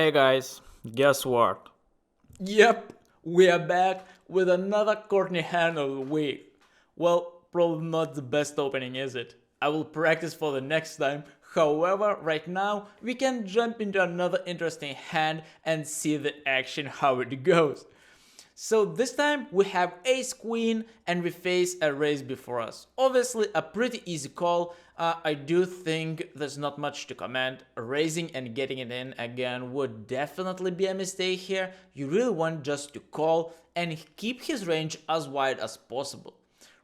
Hey guys, guess what? Yep, we are back with another Courtney hand of the week. Well, probably not the best opening, is it? I will practice for the next time. However, right now we can jump into another interesting hand and see the action how it goes. So this time we have ace queen and we face a raise before us. Obviously a pretty easy call. I do think there's not much to comment. Raising and getting it in again would definitely be a mistake here. You really want just to call and keep his range as wide as possible.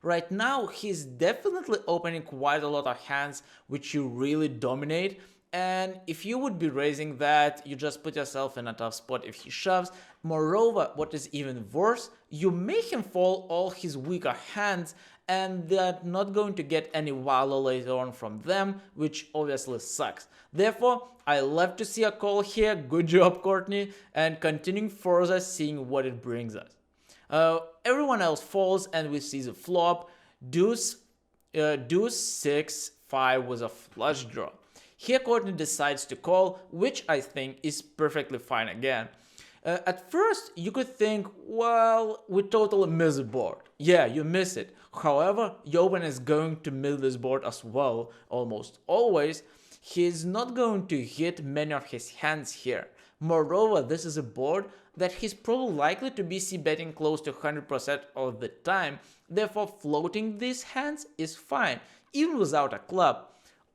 Right now he's definitely opening quite a lot of hands which you really dominate. And if you would be raising that, you just put yourself in a tough spot if he shoves. Moreover, what is even worse, you make him fold all his weaker hands and they're not going to get any value later on from them, which obviously sucks. Therefore, I love to see a call here. Good job, Courtney. And continuing further, seeing what it brings us. Everyone else falls and we see the flop. Deuce 6-5 was a flush draw. Here Courtney decides to call, which I think is perfectly fine again. At first, you could think, well, we totally miss the board. Yeah, you miss it. However, your opponent is going to miss this board as well, almost always. He's not going to hit many of his hands here. Moreover, this is a board that he's probably likely to be c-betting close to 100% of the time. Therefore, floating these hands is fine, even without a club.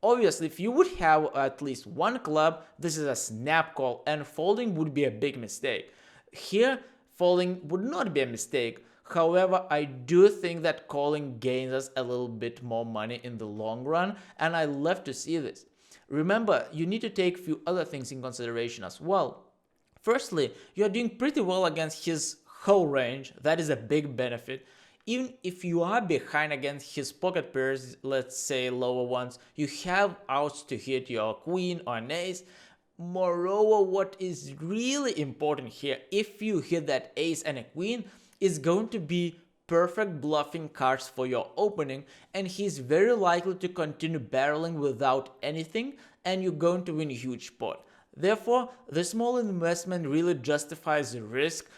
Obviously, if you would have at least one club, this is a snap call and folding would be a big mistake. Here, folding would not be a mistake. However, I do think that calling gains us a little bit more money in the long run, and I love to see this. Remember, you need to take a few other things in consideration as well. Firstly, you are doing pretty well against his whole range. That is a big benefit. Even if you are behind against his pocket pairs, let's say lower ones, you have outs to hit your queen or an ace. Moreover, what is really important here, if you hit that ace and a queen, is going to be perfect bluffing cards for your opening, and he's very likely to continue barreling without anything, and you're going to win a huge pot. Therefore, the small investment really justifies the risk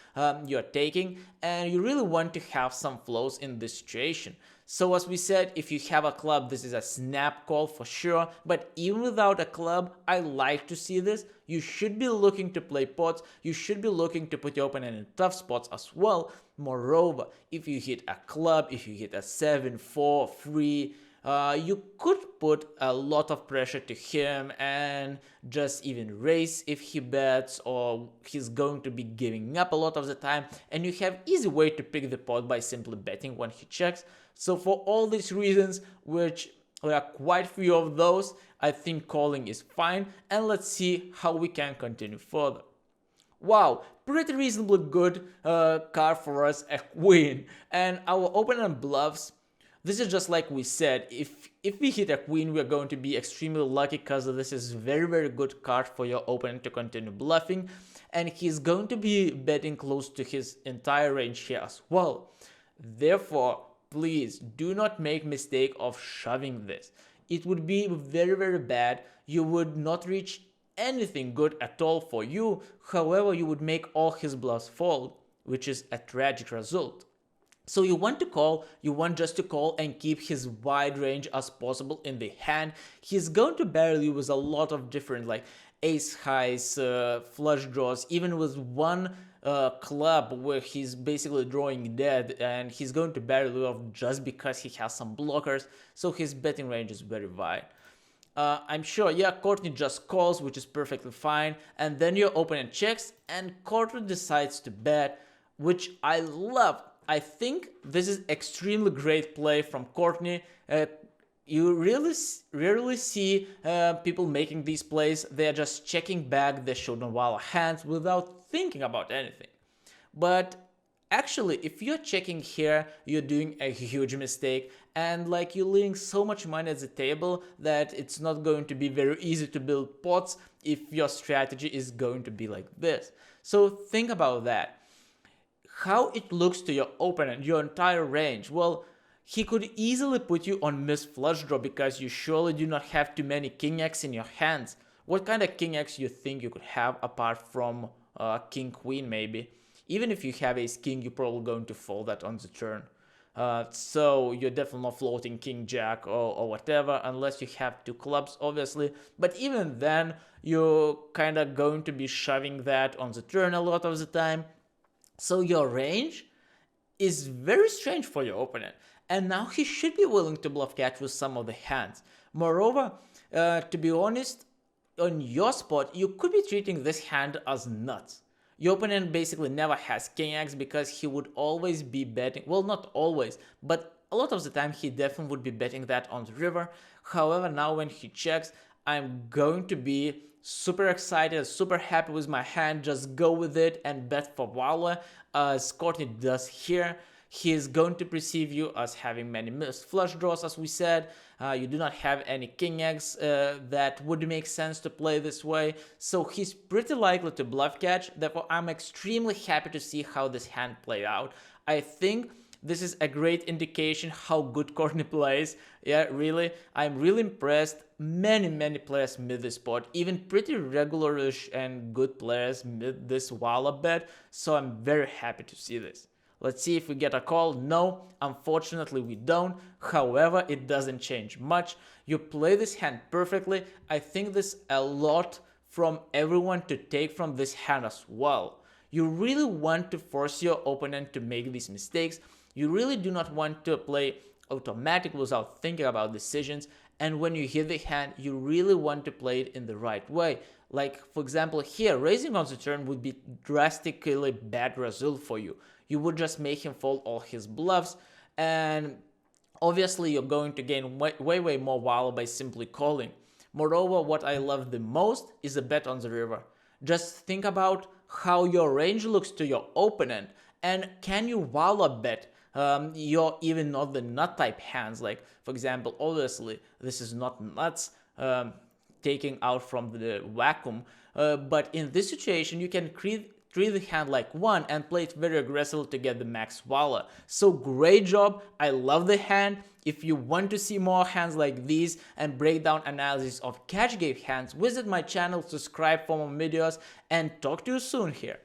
you're taking, and you really want to have some flows in this situation. So as we said, if you have a club, this is a snap call for sure, but even without a club, I like to see this. You should be looking to play pots, you should be looking to put your opponent in tough spots as well. Moreover, if you hit a club, if you hit a 7, 4, 3, you could put a lot of pressure to him and just even raise if he bets, or he's going to be giving up a lot of the time, and you have easy way to pick the pot by simply betting when he checks. So for all these reasons, which there are quite few of those, I think calling is fine, and let's see how we can continue further. Wow, pretty reasonably good card for us, a queen, and our opponent bluffs. This is just like we said, if we hit a queen, we're going to be extremely lucky because this is very good card for your opponent to continue bluffing, and he's going to be betting close to his entire range here as well. Therefore, please do not make mistake of shoving this. It would be very bad. You would not reach anything good at all for you. However, you would make all his bluffs fold, which is a tragic result. So you want to call, you want just to call and keep his wide range as possible in the hand. He's going to barrel you with a lot of different like ace highs, flush draws, even with one club where he's basically drawing dead, and he's going to barrel you off just because he has some blockers, so his betting range is very wide. I'm sure, yeah, Courtney just calls, which is perfectly fine, and then your opponent checks, and Courtney decides to bet, which I love. I think this is extremely great play from Courtney. You really rarely see people making these plays. They're just checking back their shoulder while hands without thinking about anything. But actually, if you're checking here, you're doing a huge mistake, and like you're leaving so much money at the table that it's not going to be very easy to build pots if your strategy is going to be like this. So think about that. How it looks to your opponent, your entire range. Well, he could easily put you on missed flush draw because you surely do not have too many king x in your hands. What kind of king X you think you could have apart from king queen maybe? Even if you have ace king, you're probably going to fold that on the turn. So you're definitely not floating king jack or whatever, unless you have two clubs, obviously. But even then, you're kind of going to be shoving that on the turn a lot of the time. So your range is very strange for your opponent. And now he should be willing to bluff catch with some of the hands. Moreover, to be honest, on your spot, you could be treating this hand as nuts. Your opponent basically never has king X because he would always be betting, well, not always, but a lot of the time he definitely would be betting that on the river. However, now when he checks, I'm going to be super excited, super happy with my hand, just go with it and bet for Waller, as Courtney does here. He is going to perceive you as having many missed flush draws, as we said. You do not have any king X that would make sense to play this way. So he's pretty likely to bluff catch. Therefore, I'm extremely happy to see how this hand played out. I think this is a great indication how good Courtney plays. Yeah, really. I'm really impressed. Many players mid this spot. Even pretty regularish and good players mid this Walla bet. So I'm very happy to see this. Let's see if we get a call. No, unfortunately we don't. However, it doesn't change much. You play this hand perfectly. I think there's a lot from everyone to take from this hand as well. You really want to force your opponent to make these mistakes. You really do not want to play automatic without thinking about decisions. And when you hit the hand, you really want to play it in the right way. Like, for example, here, raising on the turn would be drastically bad result for you. You would just make him fold all his bluffs, and obviously you're going to gain way more value by simply calling. Moreover, what I love the most is a bet on the river. Just think about how your range looks to your opponent, and can you value bet you're even not the nut type hands. Like, for example, obviously this is not nuts taking out from the vacuum, but in this situation you can treat the hand like one and play it very aggressively to get the max value. So great job, I love the hand. If you want to see more hands like these and breakdown analysis of catch game hands, visit my channel, subscribe for more videos, and talk to you soon here.